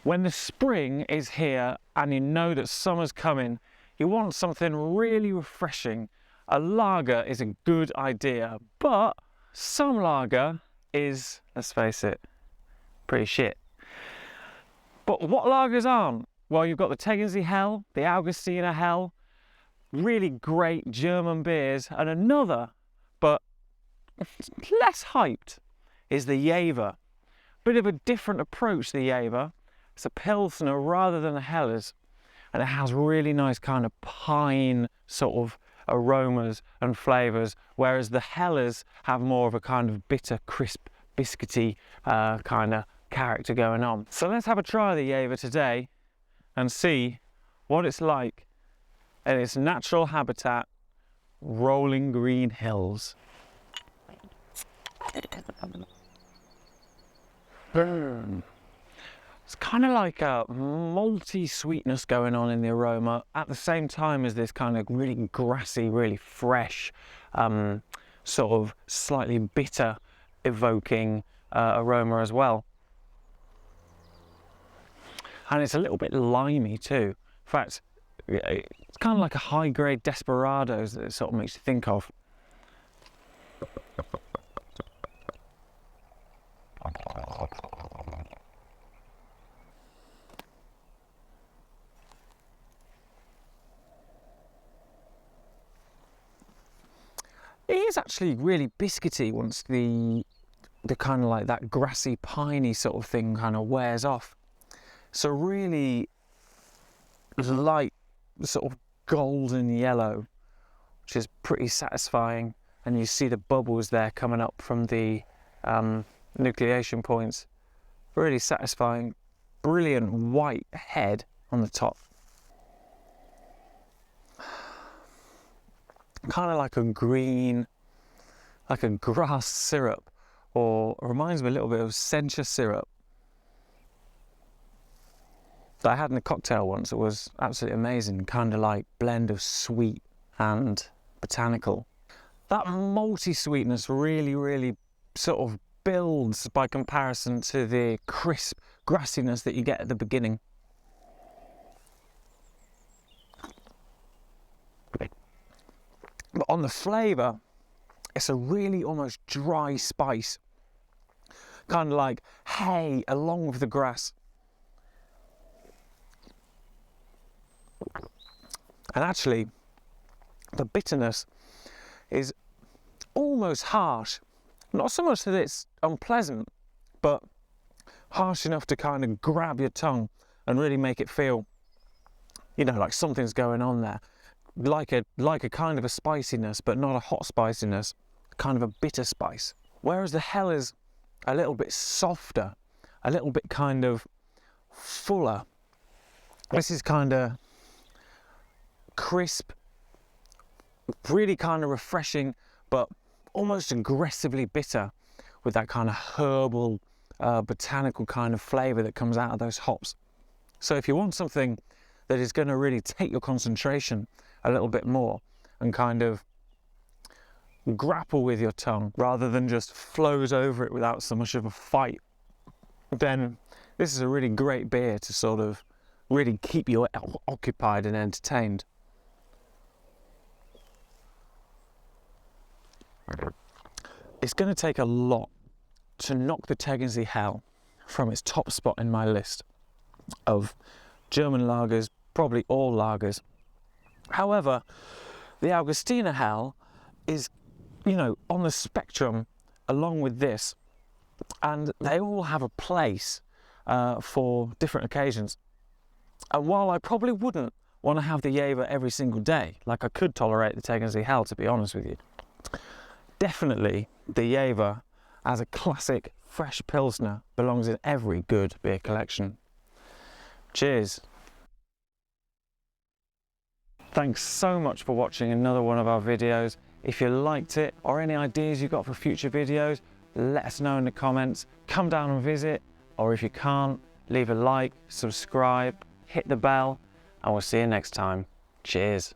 When the spring is here and you know that summer's coming, you want something really refreshing. A lager is a good idea, but some lager is, let's face it, pretty shit. But what lagers aren't? Well, you've got the Tegernsee Hell, the Augustiner Helles, really great German beers, and another, but less hyped, is the Jever. Bit of a different approach to the Jever. It's a Pilsner rather than a Helles, and it has really nice kind of pine sort of aromas and flavours, whereas the Helles have more of a kind of bitter, crisp, biscuity kind of character going on. So let's have a try of the Jever today and see what it's like in its natural habitat, rolling green hills. It's kind of like a malty sweetness going on in the aroma at the same time as this kind of really grassy, really fresh, sort of slightly bitter evoking aroma as well. And it's a little bit limey too. In fact, it's kind of like a high-grade Desperados that it sort of makes you think of. It is actually really biscuity once the kind of like that grassy, piney sort of thing kind of wears off. So really light, sort of golden yellow, which is pretty satisfying. And you see the bubbles there coming up from the nucleation points. Really satisfying. Brilliant white head on the top. Kind of like a green, like a grass syrup, or reminds me a little bit of sencha syrup that I had in a cocktail once. It was absolutely amazing, kind of like blend of sweet and botanical. That malty sweetness really sort of builds by comparison to the crisp grassiness that you get at the beginning. But on the flavour, it's a really almost dry spice, kind of like hay along with the grass. And actually, the bitterness is almost harsh. Not so much that it's unpleasant, but harsh enough to kind of grab your tongue and really make it feel, you know, like something's going on there. Like a kind of a spiciness, but not a hot spiciness, kind of a bitter spice. Whereas the Hell is a little bit softer, a little bit kind of fuller. This is kind of crisp, really kind of refreshing, but almost aggressively bitter, with that kind of herbal, botanical kind of flavour that comes out of those hops. So if you want something that is going to really take your concentration a little bit more and kind of grapple with your tongue rather than just flows over it without so much of a fight, then this is a really great beer to sort of really keep you occupied and entertained. It's going to take a lot to knock the Tegernsee Helles from its top spot in my list of German lagers, probably all lagers. However, the Augustiner Helles is, you know, on the spectrum along with this, and they all have a place for different occasions. And while I probably wouldn't want to have the Jever every single day, like I could tolerate the Tegernsee Helles, to be honest with you, definitely the Jever as a classic fresh Pilsner belongs in every good beer collection. Cheers. Thanks so much for watching another one of our videos. If you liked it or any ideas you've got for future videos, let us know in the comments. Come down and visit, or if you can't, leave a like, subscribe, hit the bell, and we'll see you next time. Cheers.